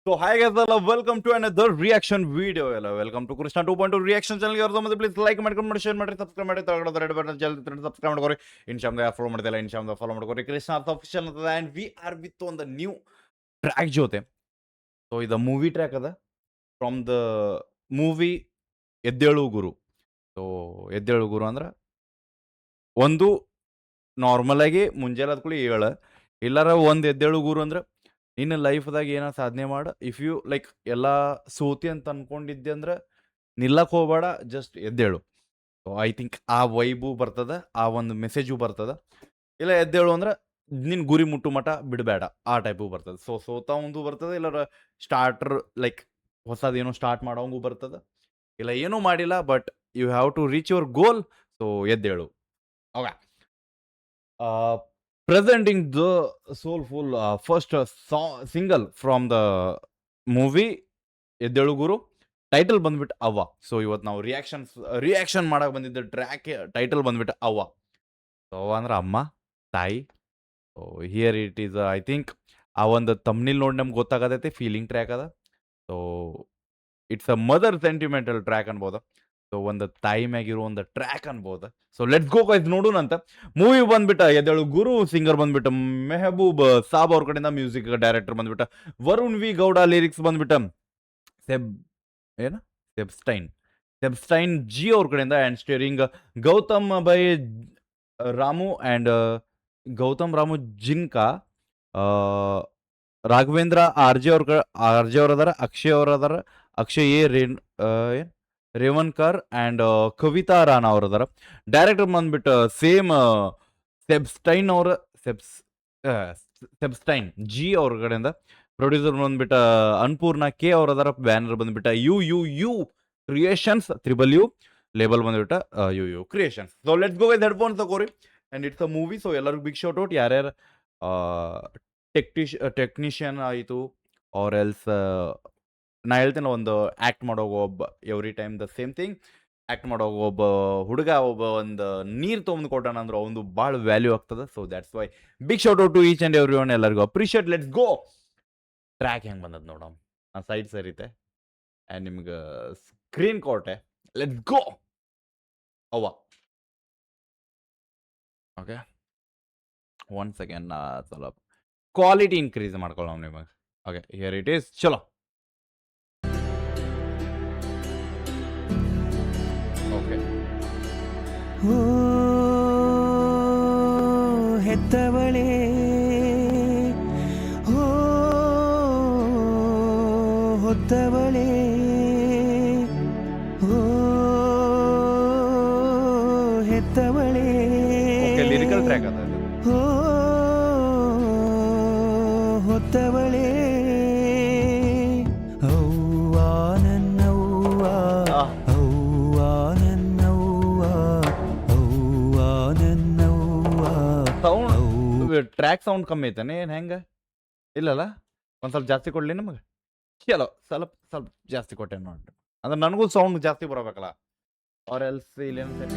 So hi guys, hello, welcome to another reaction video. Hello, welcome to Krishna 2.2 reaction channel. ಯಾರು ಮತ್ತೆ please like ಮಾಡ್ಕೊಂಡು share ಮಾಡಿ subscribe ಮಾಡಿ ತಗೊಳ್ಳೋದು red button ಜಲ್ದಿ ಸಬ್ಸ್ಕ್ರೈಬ್ ಮಾಡ್ಕೊರಿ. ಇನ್ಶಾಮ್ಗೆ ಫಾಲೋ ಮಾಡ್ತಿಲ್ಲ ಇನ್ಶಾಮ್ಗೆ ಫಾಲೋ ಮಾಡ್ಕೊರಿ. ಕೃಷ್ಣ ಅರ್ಥ ಅಫಿಷಿಯಲ್ ಅಂತ and we are with on the new track ಜೊತೆ. ಸೊ ಇದು ಮೂವಿ ಟ್ರ್ಯಾಕ್ ಅದ from the movie Eddelu Guru. So ಎದ್ದೇಳು ಗುರು ಅಂದ್ರೆ ಒಂದು ನಾರ್ಮಲ್ ಆಗಿ ಮುಂಜಾನೆ ಆದ್ಕೂಡಿ ಏಳ ಇಲ್ಲಾರ ಒಂದು ಎದ್ದೇಳು ಗುರು ಅಂದ್ರೆ ನಿನ್ನ ಲೈಫ್ದಾಗ ಏನೋ ಸಾಧನೆ ಮಾಡ ಇಫ್ ಯು ಲೈಕ್ ಎಲ್ಲ ಸೋತಿ ಅಂತ ಅನ್ಕೊಂಡಿದ್ದೆ ಅಂದ್ರೆ ನಿಲ್ಲಕ್ಕೆ ಹೋಗ್ಬೇಡ, ಜಸ್ಟ್ ಎದ್ದೇಳು. ಸೊ ಐ ಥಿಂಕ್ ಆ ವೈಬು ಬರ್ತದ, ಆ ಒಂದು ಮೆಸೇಜು ಬರ್ತದ. ಇಲ್ಲ ಎದ್ದೇಳು ಅಂದ್ರೆ ನಿನ್ನ ಗುರಿ ಮುಟ್ಟು ಮಟ ಬಿಡಬೇಡ, ಆ ಟೈಪು ಬರ್ತದೆ. ಸೊ ಸೋತಾವಂದು ಬರ್ತದೆ, ಇಲ್ಲ ಸ್ಟಾರ್ಟರ್ ಲೈಕ್ ಹೊಸದೇನೋ ಸ್ಟಾರ್ಟ್ ಮಾಡೋಂಗೂ ಬರ್ತದ. ಇಲ್ಲ ಏನೂ ಮಾಡಿಲ್ಲ but you have to reach your goal. So ಎದ್ದೇಳು. Okay, presenting the soulful first single from the movie ಎದ್ದೇಳು ಗುರು. ಟೈಟಲ್ ಬಂದ್ಬಿಟ್ಟು ಅವ್ವ. ಸೊ ಇವತ್ತು ನಾವು ರಿಯಾಕ್ಷನ್ ಮಾಡಕ್ಕೆ ಬಂದಿದ್ದ ಟ್ರ್ಯಾಕ್ ಟೈಟಲ್ ಬಂದ್ಬಿಟ್ಟು ಅವ್ವ. ಸೊ ಅವ್ವ ಅಂದ್ರೆ ಅಮ್ಮ, ತಾಯಿ. So here it is I think ಆ ಒಂದು ತಮ್ನಿಲ್ ನೋಡಿ ನಮ್ಗೆ ಗೊತ್ತಾಗತೈತಿ ಫೀಲಿಂಗ್ ಟ್ರ್ಯಾಕ್ ಅದ. So it's a mother sentimental track ಅನ್ಬೋದು. ಸೊ ಒಂದು ತಾಯಿ ಮ್ಯಾಗಿರೋ ಒಂದು ಟ್ರ್ಯಾಕ್ ಅನ್ಬೋದು. ಸೊ ಲೆಟ್ಸ್ ಗೋ ಗೈಸ್ ನೋಡೋಣ ಅಂತ. ಮೂವಿ ಬಂದ್ಬಿಟ್ಟ ಎದ್ದೇಳು ಗುರು. ಸಿಂಗರ್ ಬಂದ್ಬಿಟ್ಟ ಮೆಹಬೂಬ್ ಸಾಬ್ ಅವ್ರ ಕಡೆಯಿಂದ, ಮ್ಯೂಸಿಕ್ ಡೈರೆಕ್ಟರ್ ಬಂದ್ಬಿಟ್ಟ ವರುಣ್ ವಿ ಗೌಡ, ಲಿರಿಕ್ಸ್ ಬಂದ್ಬಿಟ್ಟ ಸೆಬ್ಸ್ಟೈನ್ ಜಿ ಅವ್ರ ಕಡೆಯಿಂದ ಆ್ಯಂಡ್ ಸ್ಟೇರಿಂಗ್ ಗೌತಮ್ ಬೈ Ramu and Gautham Ramu Jinka, Raghavendra R J ಅವ್ರ ಅದಾರ, ಅಕ್ಷಯ್ ಅವ್ರ ಅದಾರ, ಅಕ್ಷಯ್ ರೇವನ್ಕರ್ ಆ್ಯಂಡ್ ಕವಿತಾ ರಾಣಾ ಅವ್ರ ಅದಾರ. ಡೈರೆಕ್ಟರ್ ಬಂದ್ಬಿಟ್ಟು ಸೇಮ್ ಸೆಬ್ಸ್ಟೈನ್ ಜಿ ಅವ್ರ ಕಡೆಯಿಂದ. ಪ್ರೊಡ್ಯೂಸರ್ ಬಂದ್ಬಿಟ್ಟು ಅನ್ಪೂರ್ಣ ಕೆ ಅವ್ರ ಅದಾರ. ಬ್ಯಾನರ್ ಬಂದ್ಬಿಟ್ಟ ಯು ಕ್ರಿಯೇಷನ್ಸ್ ಯು. ಲೇಬಲ್ ಬಂದ್ಬಿಟ್ಟ U creations. So let's go with headphones ತಗೋರಿ and it's a movie. So ಎಲ್ಲರಿಗೂ ಬಿಗ್ ಶೌಟ್ ಔಟ್. ಯಾರ್ಯಾರು ಟೆಕ್ನಿಷಿಯನ್ ಆಯಿತು ಆರ್ ಎಲ್ಸ್ ನಾ ಹೇಳ್ತೇನೆ, ಒಂದು ಆ್ಯಕ್ಟ್ ಮಾಡೋಗ ಒಬ್ಬ every time the same thing act ಮಾಡೋಗ ಒಬ್ಬ ಹುಡುಗ ಒಂದು ನೀರು ತೊಗೊಂಡು ಕೊಟ್ಟಾನ ಅಂದ್ರೆ ಒಂದು ಭಾಳ ವ್ಯಾಲ್ಯೂ ಆಗ್ತದೆ. So that's why big shout out to each and every one. ಎಲ್ಲರಿಗೂ ಅಪ್ರಿಷಿಯೇಟ್. Let's go. ಟ್ರ್ಯಾಕ್ ಹೆಂಗೆ ಬಂದದ್ದು ನೋಡೋಣ. ನಾನು ಸೈಡ್ ಸರಿತೆ ಆ್ಯಂಡ್ ನಿಮ್ಗೆ ಸ್ಕ್ರೀನ್ ಕೊಟ್ಟೆ. Let's go. ಅವ್ವ. ಓಕೆ, 1 ಸೆಕೆಂಡ್ ಸ್ವಲ್ಪ ಕ್ವಾಲಿಟಿ ಇನ್ಕ್ರೀಸ್ ಮಾಡ್ಕೊಳ್ಳೋಣ ನಿಮಗೆ. Okay, here it is. ಚಲೋ. ಓಕೆ, ಓ ಹೆತ್ತವಳೇ, ಓ ಹೊತ್ತವಳೇ, ಓ ಹೆತ್ತವಳೇ. ಓಕೆ, ಲಿರಿಕಲ್ ಟ್ರ್ಯಾಕ್ ಅದ. ಓ ಹೊತ್ತವಳೇ, ಅವ್ವ ನನ್ನವ್ವ, ಅವ್ವ ನನ್ನವ್ವ, ಅವ್ವ ನನ್ನವ್ವ. ಸೌಂಡ್ ಟ್ರ್ಯಾಕ್ ಸೌಂಡ್ ಕಮ್ಮಿ ಐತಾನೆ ಏನು ಹೆಂಗೆ? ಇಲ್ಲಲ್ಲ, ಒಂದು ಸ್ವಲ್ಪ ಜಾಸ್ತಿ ಕೊಡಲಿ ನಮಗೆ. ಚಲೋ, ಸ್ವಲ್ಪ ಜಾಸ್ತಿ ಕೊಟ್ಟೆ ನೋಡಿ. ಅಂದ್ರೆ ನನಗೂ ಸೌಂಡ್ ಜಾಸ್ತಿ ಬರಬೇಕಲ್ಲ, ಅವ್ರ ಎಲ್ಸ್ ಇಲ್ಲೇನು ಸಾರಿ.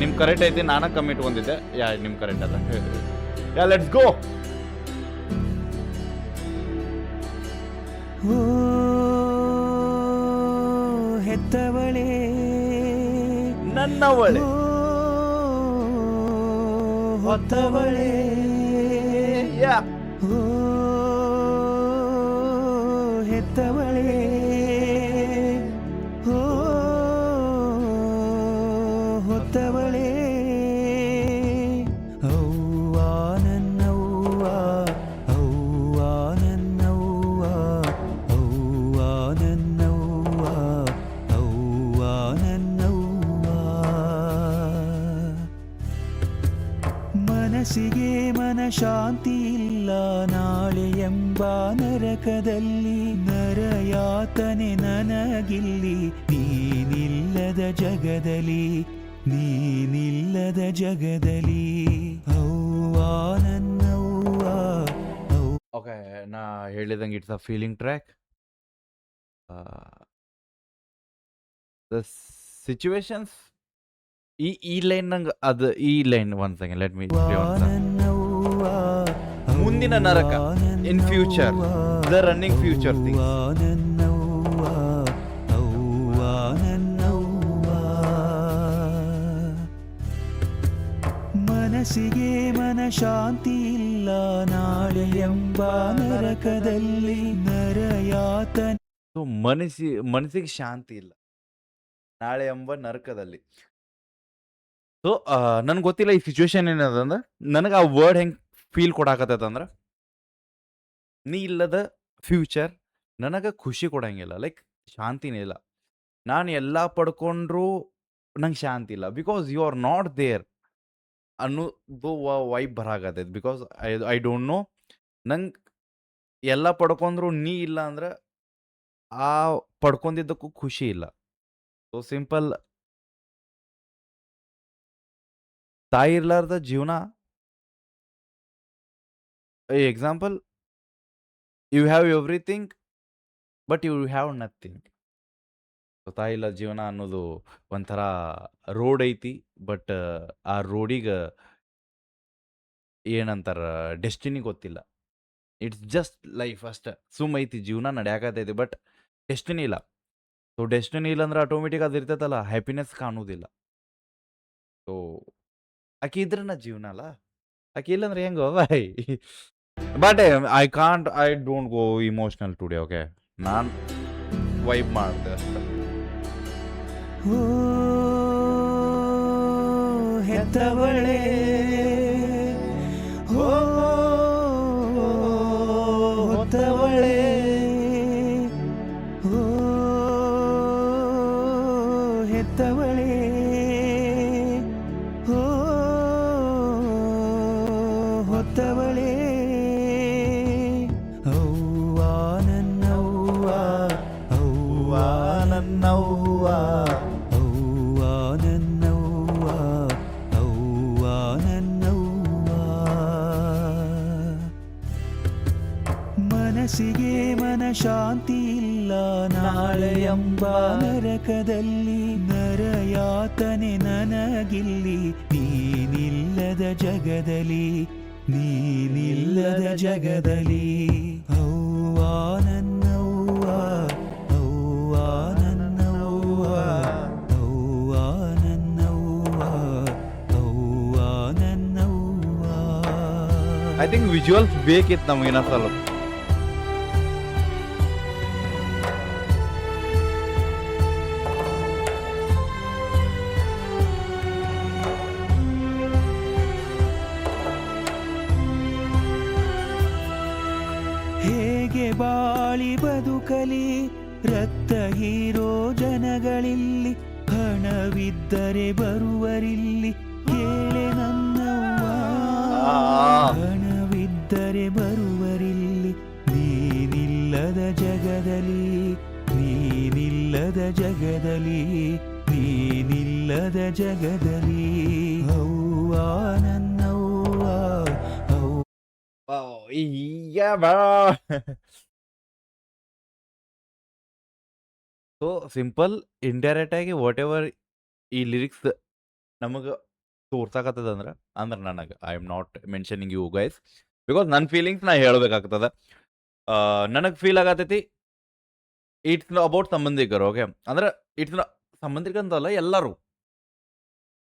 ನಿಮ್ಮ ಕರೆಕ್ಟ್ ಐತಿ, ನಾನು ಕಮ್ಮಿ ಇಟ್ಕೊಂಡಿದ್ದೆ. ನಿಮ್ಮ ಕರೆಕ್ಟ್ ಅದ. Let's go. ಓ ಹೆತ್ತವಳೇ, ನನ್ನವಳೆ, ಹೊತ್ತವಳೇ, ಓ ಹೆತ್ತವಳೇ, ಓ ಹೊತ್ತವಳೇ, ಅವ್ವ ನನ್ನವ್ವ, ಅವ್ವ ನನ್ನವ್ವ, ಅವ್ವ ನನ್ನವ್ವ, ಅವ್ವ ನನ್ನವ್ವ. ಮನಸ್ಸಿಗೆ ಮನಶಾಂತಿ ಇಲ್ಲ ನಾಳೆ ಎಂಬ ನರಕದಲ್ಲಿ, ನರಯಾತನೆ ನನಗಿಲ್ಲಿ ನೀನಿಲ್ಲದ ಜಗದಲ್ಲಿ, ನೀನಿಲ್ಲದ ಜಗದಲ್ಲಿ, ಅವ್ವ ನನ್ನವ್ವ. ಓಕೆ, ನಾ ಹೇಳಿದಂಗೆ it's a feeling track. The situations ಈ ಲೈನ್ ನಂಗೆ ಅದು ಈ ಲೈನ್ 1 ಸೆಕೆಂಡ್ ಲೆಟ್ ಮೀ ಮುಂದಿನ ನರಕ in future, the running future things. ಮನಸ್ಸಿಗೆ ಮನ ಶಾಂತಿ ಇಲ್ಲ ನಾಳೆ ಎಂಬ ನರಕದಲ್ಲಿ ನರಯಾತನೆ. ಸೊ ಮನಸ್ಸಿಗೆ ಶಾಂತಿ ಇಲ್ಲ ನಾಳೆ ಎಂಬ ನರಕದಲ್ಲಿ. ಸೊ ನನ್ಗೆ ಗೊತ್ತಿಲ್ಲ ಈ ಸಿಚುವೇಶನ್ ಏನದಂದ್ರೆ, ನನಗೆ ಆ ವರ್ಡ್ ಹೆಂಗೆ ಫೀಲ್ ಕೊಡಾಕತ್ತಂದ್ರೆ, ನೀ ಇಲ್ಲದ ಫ್ಯೂಚರ್ ನನಗೆ ಖುಷಿ ಕೊಡಂಗಿಲ್ಲ, ಲೈಕ್ ಶಾಂತಿನೇ ಇಲ್ಲ. ನಾನು ಎಲ್ಲ ಪಡ್ಕೊಂಡ್ರೂ ನಂಗೆ ಶಾಂತಿ ಇಲ್ಲ, because you are not there ಅನ್ನೋದು ವೈಬ್ ಬರಾಕತ್ತೈತಿ. ಬಿಕಾಸ್ ಐ ಡೋಂಟ್ ನೋ, ನಂಗೆ ಎಲ್ಲ ಪಡ್ಕೊಂಡ್ರು ನೀ ಇಲ್ಲ ಅಂದ್ರೆ ಆ ಪಡ್ಕೊಂಡಿದ್ದಕ್ಕೂ ಖುಷಿ ಇಲ್ಲ. ಸೊ ಸಿಂಪಲ್, ತಾಯಿ ಇರ್ಲಾರ್ದ ಜೀವನ. Example, you have everything but you have nothing. ತಾಯಿ ಇಲ್ಲ ಜೀವನ ಅನ್ನೋದು ಒಂಥರ ರೋಡ್ ಐತಿ, ಬಟ್ ಆ ರೋಡಿಗೆ ಏನಂತಾರ ಡೆಸ್ಟಿನಿ ಗೊತ್ತಿಲ್ಲ. ಇಟ್ಸ್ ಜಸ್ಟ್ ಲೈಫ್ ಅಷ್ಟೆ, ಸುಮ್ ಐತಿ ಜೀವನ ನಡೆಯಾಕತೈತಿ, ಬಟ್ ಡೆಸ್ಟಿನಿ ಇಲ್ಲ. ಸೊ ಡೆಸ್ಟಿನಿ ಇಲ್ಲ ಅಂದ್ರೆ ಆಟೋಮೆಟಿಕ್ ಅದು ಇರ್ತೈತಲ್ಲ, ಹ್ಯಾಪಿನೆಸ್ ಕಾಣೋದಿಲ್ಲ. ಸೊ ಆಕೆ ಇದ್ರನ ಜೀವನ ಅಲ್ಲ, ಆಕೆ ಇಲ್ಲಂದ್ರೆ ಹೆಂಗೋ by. But I don't go emotional today. Okay, ನಾನು ವೈಬ್ ಮಾಡಿದೆ ಅಷ್ಟೆ. ಓ ಹೆತ್ತವಳೆ, ಓ ಹೊತ್ತವಳೆ, ಓ ಹೆತ್ತವಳೆ, ಓ ಹೊತ್ತವಳೆ, ಅವ್ವ ನನ್ನವ್ವ, ಅವ್ವ ನನ್ನವ್ವ, ಅವ್ವ ನನ್ನವ್ವ, ಅವ್ವ ನನ್ನವ್ವ. ಮನಸ್ಸಿಗೆ ಮನ ಶಾಂತಿ ಇಲ್ಲ ನಾಳೆ ಎಂಬ ನರಕದಲ್ಲಿ ನರಯಾತನೆ ನನಗಿಲ್ಲಿ ನೀನಿಲ್ಲದ ಜಗದಲ್ಲಿ, ನೀನಿಲ್ಲದ ಜಗದಲ್ಲಿ. ಅವ್ವ ನನ್ನವ್ವ, ಅವ್ವ ನನ್ನವ್ವ, ಅವ್ವ ನನ್ನವ್ವ, ಅವ್ವ ನನ್ನವ್ವ. ಐ ಥಿಂಕ್ ವಿಜುವಲ್ಸ್ ಬೇಕಿತ್ತು ನಮ್ಗೆ ಇನ್ನೂ ಸ್ವಲ್ಪ. ಹೇಗೆ ಬಾಳಿ ಬದುಕಲಿ ರಕ್ತ ಹೀರೋ ಜನಗಳಿಲ್ಲಿ, ಹಣವಿದ್ದರೆ ಬರುವರಿಲ್ಲಿ ಕೇಳೆ ನನ್ನವ್ವ, ಹಣವಿದ್ದರೆ ಬರುವರಿಲ್ಲಿ ನೀನಿಲ್ಲದ ಜಗದಲ್ಲಿ, ನೀನಿಲ್ಲದ ಜಗದಲ್ಲಿ, ನೀನಿಲ್ಲದ ಜಗದಲ್ಲಿ. ಅವ್ವ ನನ್ನವ್ವ, ಅವ್ವ. ಸೊ ಸಿಂಪಲ್, ಇಂಡೈರೆಕ್ಟ್ ಆಗಿ ವಾಟ್ ಎವರ್ ಈ ಲಿರಿಕ್ಸ್ ನಮಗೆ ತೋರ್ಸಾಕತ್ತದಂದ್ರೆ ನನಗೆ, I am not mentioning you guys, because ನನ್ನ ಫೀಲಿಂಗ್ಸ್ ನಾ ಹೇಳ್ಬೇಕಾಗ್ತದ. ನನಗೆ ಫೀಲ್ ಆಗತೈತಿ ಇಟ್ಸ್ ಅಬೌಟ್ ಸಂಬಂಧಿಕರು. ಓಕೆ, ಅಂದ್ರೆ ಇಟ್ಸ್ ಸಂಬಂಧಿಕಂತಲ್ಲ, ಎಲ್ಲರೂ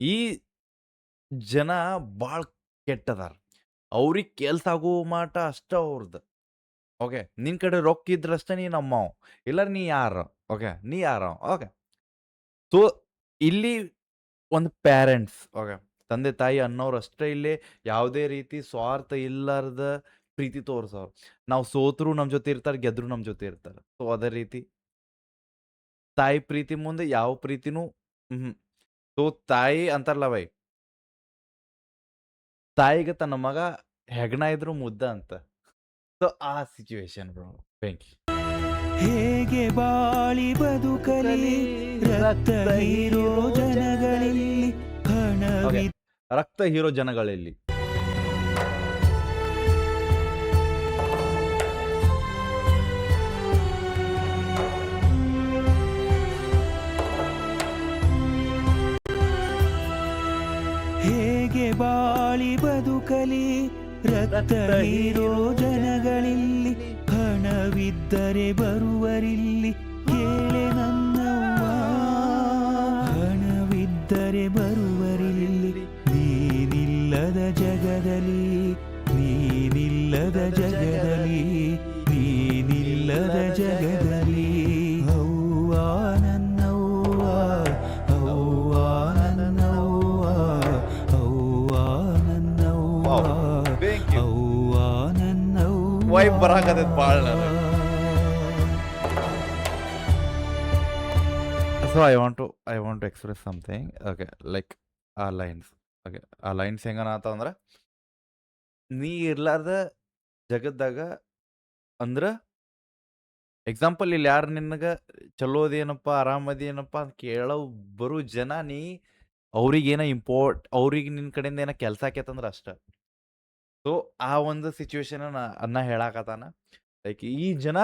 ಈ ಜನ ಭಾಳ ಕೆಟ್ಟದಾರ. ಅವ್ರಿಗೆ ಕೆಲ್ಸ ಆಗೋ ಮಾಟ ಅಷ್ಟ ಅವ್ರದ್ದು. ಓಕೆ, ನಿನ್ನ ಕಡೆ ರೊಕ್ಕ ಇದ್ರಷ್ಟೇ ನೀ ನಮ್ಮವ್, ಇಲ್ಲ ನೀ ಯಾರ. ಓಕೆ, ನೀ ಯಾರ. ಓಕೆ, ಸೊ ಇಲ್ಲಿ ಒಂದು ಪ್ಯಾರೆಂಟ್ಸ್, ಓಕೆ, ತಂದೆ ತಾಯಿ ಅನ್ನೋರು ಅಷ್ಟೇ ಇಲ್ಲಿ ಯಾವುದೇ ರೀತಿ ಸ್ವಾರ್ಥ ಇಲ್ಲಾರ್ದ ಪ್ರೀತಿ ತೋರಿಸೋರು. ನಾವು ಸೋತರು ನಮ್ಮ ಜೊತೆ ಇರ್ತಾರೆ, ಗೆದ್ರು ನಮ್ಮ ಜೊತೆ ಇರ್ತಾರೆ. ಸೊ ಅದೇ ರೀತಿ ತಾಯಿ ಪ್ರೀತಿ ಮುಂದೆ ಯಾವ ಪ್ರೀತಿನೂ ಸೊ ತಾಯಿ ಅಂತಾರಲ್ಲ ಬೈ, ತಾಯಿಗೆ ತನ್ನ ಮಗ ಹೆಗ್ಣ ಇದ್ರು ಮುದ್ದ ಅಂತ. ಸೊ ಆ ಸಿಚುವೇಶನ್ ಬ್ರೋ, ಬೆಂಕಿ. ಹೇಗೆ ಬಾಳಿ ಬದುಕಲಿ ರಕ್ತ ಹೀರೋ ಜನಗಳಲ್ಲಿ, ರಕ್ತ ಹೀರೋ ಜನಗಳಲ್ಲಿ. ಹೇಗೆ ಬಾಳಿ ಬದುಕಲಿ ರಕ್ತ ಹೀರೋ ಜನಗಳಿಲ್ಲಿ ಹಣವಿದ್ದರೆ ಬರುವರಿಲ್ಲಿ ಕೇಳೆ ನನ್ನವ್ವ ಹಣವಿದ್ದರೆ ಬರುವರಿಲ್ಲಿ ನೀನಿಲ್ಲದ ಜಗದಲ್ಲಿ ನೀನಿಲ್ಲದ ಜಗದಲ್ಲಿ ನೀನಿಲ್ಲದ ಜಗದಲ್ಲಿ ಅವ್ವ ನನ್ನವ್ವ ಅವ್ವ ನನ್ನವ್ವ ಅವ್ವ ನನ್ನವ್ವ Thank you. ಅವ್ವ ನನ್ನವ್ವ ವೈಬ್ ಬರಾಕತ್ತೈತ್ ಭಾಳ ನನಗೆ. So I want to express something. Okay, like ಆ ಲೈನ್ಸ್. Okay, ಆ ಲೈನ್ಸ್ ಹೆಂಗನತ್ತ ಅಂದ್ರೆ ನೀ ಇರ್ಲಾರ್ದ ಜಗತ್ದಾಗ ಅಂದ್ರ ಎಕ್ಸಾಂಪಲ್ ಇಲ್ಲಿ ಯಾರು ನಿನಗೆ ಚಲೋದೇನಪ್ಪ ಆರಾಮದೇನಪ್ಪ ಅಂತ ಕೇಳೋ ಬರೋ ಜನ ನೀ ಅವ್ರಿಗೇನೋ ಅವ್ರಿಗೆ ನಿನ್ನ ಕಡೆಯಿಂದ ಏನೋ ಕೆಲಸ ಆಕೈತಂದ್ರೆ ಅಷ್ಟ. ಸೊ ಆ ಒಂದು ಸಿಚುವೇಶನ್ ಅನ್ನ ಹೇಳಾಕತ್ತಾನ. ಲೈಕ್ ಈ ಜನ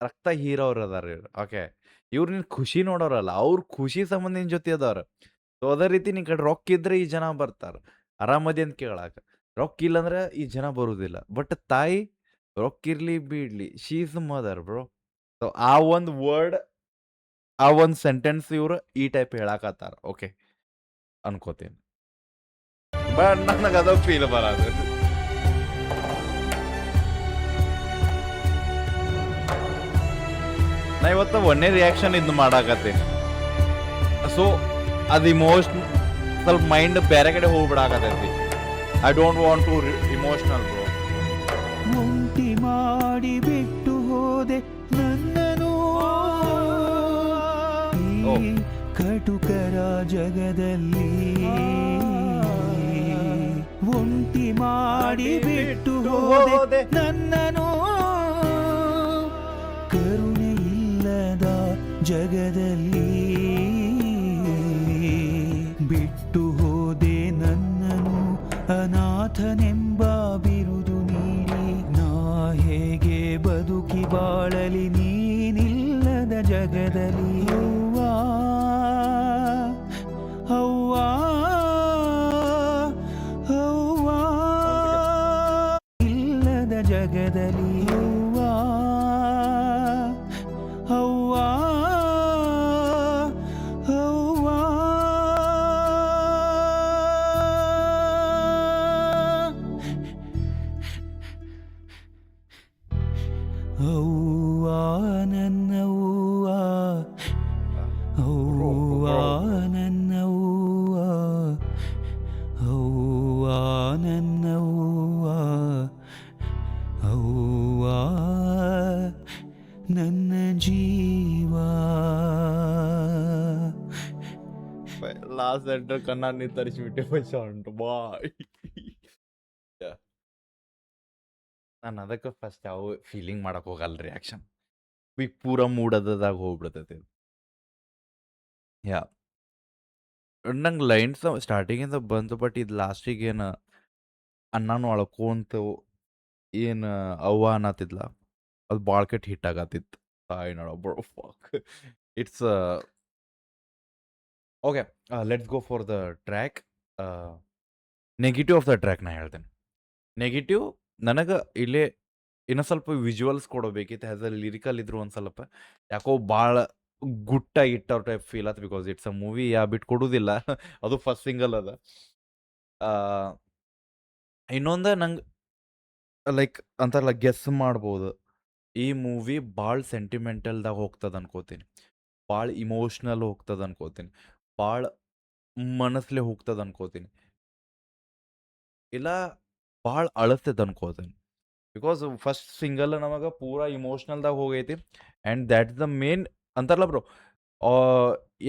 ರಕ್ತ ಹೀರೋರು ಅದಾರ ಇವ್ರು. ಓಕೆ, ಇವ್ರು ನಿನ್ ಖುಷಿ ನೋಡೋರಲ್ಲ, ಅವ್ರ ಖುಷಿ ಸಂಬಂಧ ನಿನ್ ಜೊತೆ ಅದಾರ. ಸೊ ಅದೇ ರೀತಿ ನಿನ್ ಕಡೆ ರೊಕ್ಕ ಇದ್ರೆ ಈ ಜನ ಬರ್ತಾರ ಆರಾಮದಿ ಅಂತ ಕೇಳಾಕ. ರೊಕ್ಕ ಇಲ್ಲಂದ್ರೆ ಈ ಜನ ಬರುದಿಲ್ಲ. ಬಟ್ ತಾಯಿ ರೊಕ್ಕ ಇರ್ಲಿ ಬಿಡ್ಲಿ, she is mother bro. So ಆ ಒಂದು ವರ್ಡ್, ಆ ಒಂದು ಸೆಂಟೆನ್ಸ್ ಇವ್ರು ಈ ಟೈಪ್ ಹೇಳಾಕತ್ತಾರ. ಓಕೆ ಅನ್ಕೋತೀನಿ. ಬಟ್ ನನಗೆ ಅದು ಫೀಲ್ ಬರೋದು. ನಾ ಇವತ್ತು ಒಂದೇ ರಿಯಾಕ್ಷನ್ ಇದು ಮಾಡಾಕತ್ತೀನಿ. ಸೊ ಅದು ಸ್ವಲ್ಪ ಮೈಂಡ್ ಬೇರೆ ಕಡೆ ಹೋಗ್ಬಿಡಾಕತ್ತೈತಿ. I don't want to emotional bro. ಒಂಟಿ ಮಾಡಿ ಬಿಟ್ಟು ಹೋದೆ ನನ್ನನು ಈ ಕಟುಕರ ಜಗದಲ್ಲಿ ಒಂಟಿ ಮಾಡಿ ಬಿಟ್ಟು ಹೋದೆ ನನ್ನನು ಕರುಣೆ ಇಲ್ಲದ ಜಗದಲ್ಲಿ ಬಿಟ್ಟು ಹೋದೆ ನನ್ನನು ಅನಾಥನೆಂಬ ಬಿರುದು ನೀಡಿ ನಾ ಹೇಗೆ ಬದುಕಿ ಬಾಳಲಿ ನೀನಿಲ್ಲದ ಜಗದಲ್ಲಿ ಅವ್ವ ಅವ್ವ ಅವ್ವ ಇಲ್ಲದ ಜಗದಲ್ಲಿ ಅವ್ವ ಅವ್ವ ಅವ್ವ ಅವ್ವ ನನ್ನವ್ವ ಅವ್ವ ನನ್ನವ್ವ ಅವ್ವ ನನ್ನವ್ವ ಅವ್ವ ನನ್ನ ಜೀವ ಲಾಸ್ಟ್ ಸೆಂಟರ್ ಕಣ್ಣಾಡಿ ತರಿಸಿಬಿಟ್ಟೆ ಪೈಸಾ ಉಂಟು ಬಾಯ್. ನಾನು ಅದಕ್ಕೆ ಫಸ್ಟ್ ಯಾವ ಫೀಲಿಂಗ್ ಮಾಡಕ್ ಹೋಗಲ್ಲ, ರಿಯಾಕ್ಷನ್ ಈಗ ಪೂರ ಮೂಡದಾಗ ಹೋಗ್ಬಿಡ್ತೈತಿ. ಯಾ ನಂಗೆ ಲೈನ್ಸ್ ಸ್ಟಾರ್ಟಿಂಗಿಂದ ಬಂತು, ಬಟ್ ಇದು ಲಾಸ್ಟಿಗೆ ಏನು ಅನ್ನನೂ ಅಳ್ಕೊಂತ ಏನು ಅವ್ವ ಅನ್ನತ್ತಿದ್ಲ, ಅದು ಭಾಳ ಕೆಟ್ಟ ಹಿಟ್ ಆಗತ್ತಿತ್ತು. ತಾಯಿ ನೋಡ bro fuck. It's okay, let's go for the track. Negative of the track ನಾ ಹೇಳ್ತೇನೆ. ನೆಗೆಟಿವ್ ನನಗೆ ಇಲ್ಲೇ ಇನ್ನೂ ಸ್ವಲ್ಪ ವಿಜುವಲ್ಸ್ ಕೊಡಬೇಕಿತ್ತು. ಆ್ಯಸ್ ಅ ಲಿರಿಕಲ್ ಇದ್ರು ಒಂದು ಸ್ವಲ್ಪ ಯಾಕೋ ಭಾಳ ಗುಟ್ಟಾಗಿ ಇಟ್ಟವ್ರ ಟೈಪ್ ಫೀಲ್ ಆಯ್ತು. ಬಿಕಾಸ್ ಇಟ್ಸ್ ಅ ಮೂವಿ ಬಿಟ್ಟು ಕೊಡೋದಿಲ್ಲ. ಅದು ಫಸ್ಟ್ ಸಿಂಗಲ್ ಅದ. ಇನ್ನೊಂದು ನಂಗೆ ಲೈಕ್ ಅಂತಾರಲ್ಲ ಗೆಸ್ ಮಾಡ್ಬೋದು, ಈ ಮೂವಿ ಭಾಳ ಸೆಂಟಿಮೆಂಟಲ್ದಾಗ ಹೋಗ್ತದೆ ಅನ್ಕೋತೀನಿ, ಭಾಳ ಇಮೋಷ್ನಲ್ ಹೋಗ್ತದೆ ಅನ್ಕೋತೀನಿ, ಭಾಳ ಮನಸ್ಲೆ ಹೋಗ್ತದೆ ಅನ್ಕೋತೀನಿ, ಇಲ್ಲ ಭಾಳ ಅಳಿಸ್ತೈತೆ ಅನ್ಕೋತೀನಿ. ಬಿಕಾಸ್ ಫಸ್ಟ್ ಸಿಂಗಲ್ ನಮಗೆ ಪೂರಾ ಇಮೋಷ್ನಲ್ದಾಗ ಹೋಗೈತಿ. ಆ್ಯಂಡ್ ದ್ಯಾಟ್ಸ್ ದ ಮೇನ್ ಅಂತಾರಲ್ಲ ಬ್ರೋ,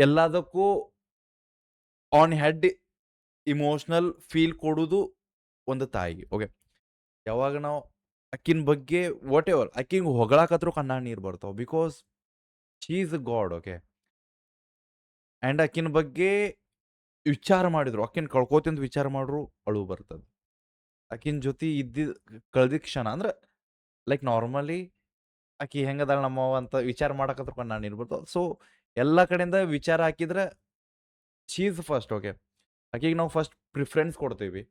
ಎಲ್ಲದಕ್ಕೂ ಆನ್ ಹೆಡ್ ಇಮೋಷ್ನಲ್ ಫೀಲ್ ಕೊಡೋದು ಒಂದು ತಾಯಿಗೆ. ಓಕೆ, ಯಾವಾಗ ನಾವು ಅಕ್ಕಿನ ಬಗ್ಗೆ ವಾಟ್ ಎವರ್ ಅಕ್ಕಿಂಗೆ ಹೊಗಳಾಕತ್ರು ಕಣ್ಣಾಗ ನೀರು ಬರ್ತಾವೆ. Because she is a god. Okay, and ಅಕ್ಕಿನ ಬಗ್ಗೆ ವಿಚಾರ ಮಾಡಿದ್ರು, ಅಕ್ಕಿನ ಕಳ್ಕೋತಿಂದ ವಿಚಾರ ಮಾಡ್ರು ಅಳು ಬರ್ತದೆ. ಆಕಿನ ಜೊತೆ ಕಳ್ದಿದ್ದ ಕ್ಷಣ ಅಂದ್ರೆ ಲೈಕ್ ನಾರ್ಮಲಿ ಆಕಿ ಹೆಂಗದಾಳ ನಮ್ಮವ್ವ ಅಂತ ವಿಚಾರ ಮಾಡಕತ್ರ ಕಣ್ಣಾಗ ನೀರು ಬರ್ತಾವೆ. ಸೊ ಎಲ್ಲ ಕಡೆಯಿಂದ ವಿಚಾರ ಹಾಕಿದ್ರೆ ಶೀ ಈಸ್ ಫಸ್ಟ್. ಓಕೆ, ಆಕಿಗೆ ನಾವು ಫಸ್ಟ್ ಪ್ರಿಫರೆನ್ಸ್ ಕೊಡ್ತೀವಿ.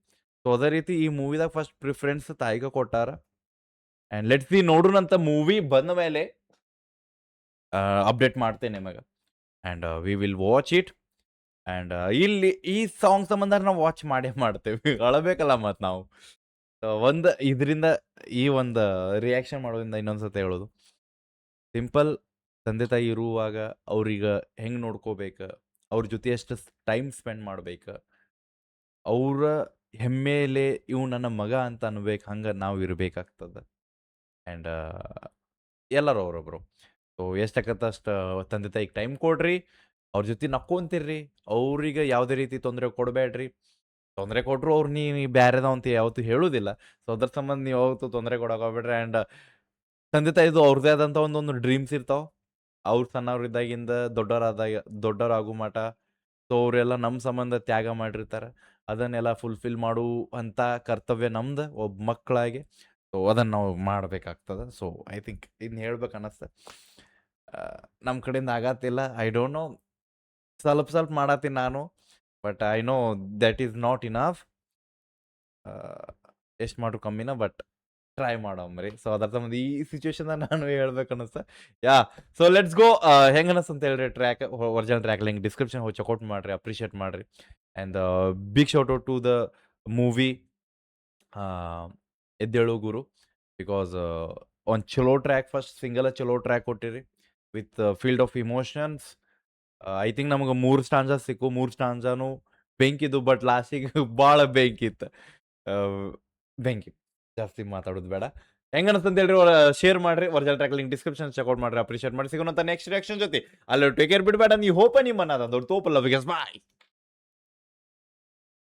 ಸೊ ಅದೇ ರೀತಿ ಈ ಮೂವಿದಾಗ ಫಸ್ಟ್ ಪ್ರಿಫರೆನ್ಸ್ ತಾಯಿಗೆ ಕೊಟ್ಟಾರ. ಆ್ಯಂಡ್ ಲೆಟ್ಸ್ ಸಿ ನೋಡುನಂತ ಮೂವಿ ಬಂದ ಮೇಲೆ ಅಪ್ಡೇಟ್ ಮಾಡ್ತೇನೆ ನಿಮಗೆ. And we will watch it. And ಇಲ್ಲಿ ಈ ಸಾಂಗ್ ಸಂಬಂಧ ನಾವು ವಾಚ್ ಮಾಡೇ ಮಾಡ್ತೇವೆ. ಅಳಬೇಕಲ್ಲ ಮತ್ತು ನಾವು. ಒಂದು ಇದರಿಂದ ಈ ಒಂದು ರಿಯಾಕ್ಷನ್ ಮಾಡೋದ್ರಿಂದ ಇನ್ನೊಂದ್ಸತಿ ಹೇಳೋದು, ಸಿಂಪಲ್ ತಂದೆ ತಾಯಿ ಇರುವಾಗ ಅವ್ರಿಗೆ ಹೆಂಗೆ ನೋಡ್ಕೋಬೇಕು, ಅವ್ರ ಜೊತೆ ಎಷ್ಟು ಟೈಮ್ ಸ್ಪೆಂಡ್ ಮಾಡ್ಬೇಕು, ಅವರ ಹೆಮ್ಮೆಲೆ ಇವು ನನ್ನ ಮಗ ಅಂತ ಅನ್ಬೇಕು, ಹಂಗೆ ನಾವು ಇರಬೇಕಾಗ್ತದೆ. ಆ್ಯಂಡ್ ಎಲ್ಲರೂ ಅವರೊಬ್ರು. ಸೊ ಎಷ್ಟಾಗತ್ತೆ ಅಷ್ಟು ತಂದೆ ತಾಯಿಗೆ ಟೈಮ್ ಕೊಡ್ರಿ, ಅವ್ರ ಜೊತೆ ನಕ್ಕೊಂತಿರ್ರಿ, ಅವ್ರಿಗೆ ಯಾವುದೇ ರೀತಿ ತೊಂದರೆ ಕೊಡಬೇಡ್ರಿ. ತೊಂದರೆ ಕೊಟ್ಟರು ಅವ್ರು ನೀ ಬ್ಯಾರೆದವ ಅಂತ ಯಾವತ್ತೂ ಹೇಳೋದಿಲ್ಲ. ಸೊ ಅದ್ರ ಸಂಬಂಧ ನೀವು ಯಾವತ್ತೂ ತೊಂದರೆ ಕೊಡೋಕೆ ಹೋಗ್ಬೇಡ್ರಿ. ಆ್ಯಂಡ್ ತಂದೆ ತಾಯಿದು ಅವ್ರದ್ದೇ ಆದಂಥ ಒಂದೊಂದು ಡ್ರೀಮ್ಸ್ ಇರ್ತಾವೆ. ಅವ್ರು ಸಣ್ಣವ್ರಿದ್ದಾಗಿಂದ ದೊಡ್ಡವರಾಗೋ ಮಟ. ಸೊ ಅವರೆಲ್ಲ ನಮ್ಮ ಸಂಬಂಧ ತ್ಯಾಗ ಮಾಡಿರ್ತಾರೆ. ಅದನ್ನೆಲ್ಲ ಫುಲ್ಫಿಲ್ ಮಾಡುವಂಥ ಕರ್ತವ್ಯ ನಮ್ದು ಒಬ್ಬ ಮಕ್ಕಳಾಗಿ. ಸೊ ಅದನ್ನು ನಾವು ಮಾಡಬೇಕಾಗ್ತದೆ. ಸೊ ಐ ಥಿಂಕ್ ಇದನ್ನ ಹೇಳ್ಬೇಕು ಅನ್ನಿಸ್ತೆ. ನಮ್ಮ ಕಡೆಯಿಂದ ಆಗತ್ತಿಲ್ಲ. ಐ ಡೋಂಟ್ ನೋ, ಸ್ವಲ್ಪ ಮಾಡತ್ತೀನಿ ನಾನು. But I know that is not enough. ಎಷ್ಟು ಮಾಡ್ರು ಕಮ್ಮಿನ, ಬಟ್ ಟ್ರೈ ಮಾಡಮ್ರಿ. ಸೊ ಅದ್ರ ಸಂಬಂಧ ಈ ಸಿಚುವೇಶನ್ದಾಗ ನಾನು ಹೇಳ್ಬೇಕು ಅನ್ನಿಸ್ತೆ. ಯಾ, ಸೊ ಲೆಟ್ಸ್ ಗೋ. ಹೆಂಗೆ ಅನ್ನಿಸ್ತು ಅಂತ ಹೇಳ್ರಿ track, original track link description ಹೋಗಿ ಚೆಕ್ಔಟ್ ಮಾಡಿರಿ, ಅಪ್ರಿಷಿಯೇಟ್ ಮಾಡಿರಿ. And big shout out to the movie Eddelu Guru. Because ಒಂದು ಚಲೋ ಟ್ರ್ಯಾಕ್, ಫಸ್ಟ್ ಸಿಂಗಲ್ ಚಲೋ ಟ್ರ್ಯಾಕ್ ಕೊಟ್ಟಿರಿ with field of emotions. I think ನಮಗೆ 3 ಸ್ಟಾಂಜಾ ಸಿಕ್ಕು. 3 ಸ್ಟಾಂಜಾನು ಬೆಂಕಿದ್ದು, ಬಟ್ ಲಾಸ್ಟಿಗೆ ಭಾಳ ಬೆಂಕಿತ್ತು. ಬೆಂಕಿ ಜಾಸ್ತಿ ಮಾತಾಡೋದು ಬೇಡ. ಹೆಂಗೆ ಅನಿಸ್ತಂತ ಹೇಳ್ರಿ, ಶೇರ್ ಮಾಡಿರಿ. Original track link description check out ಮಾಡಿರಿ, ಅಪ್ರಿಷಿಯೇಟ್ ಮಾಡಿ. ಸಿಗೋಣ ನೆಕ್ಸ್ಟ್ ರಿಯಾಕ್ಷನ್ ಜೊತೆ. ಅಲ್ಲಿ ಟೇಕ್ ಕೇರ್, ಬಿಡಬೇಡ. ನೀವು ಹೋಪ ನಿಮ್ಮನ್ನ ಅದೊಂದು ತೋಪಲ್ಲ. ಬಿಕಾಸ್ ಬಾಯ್.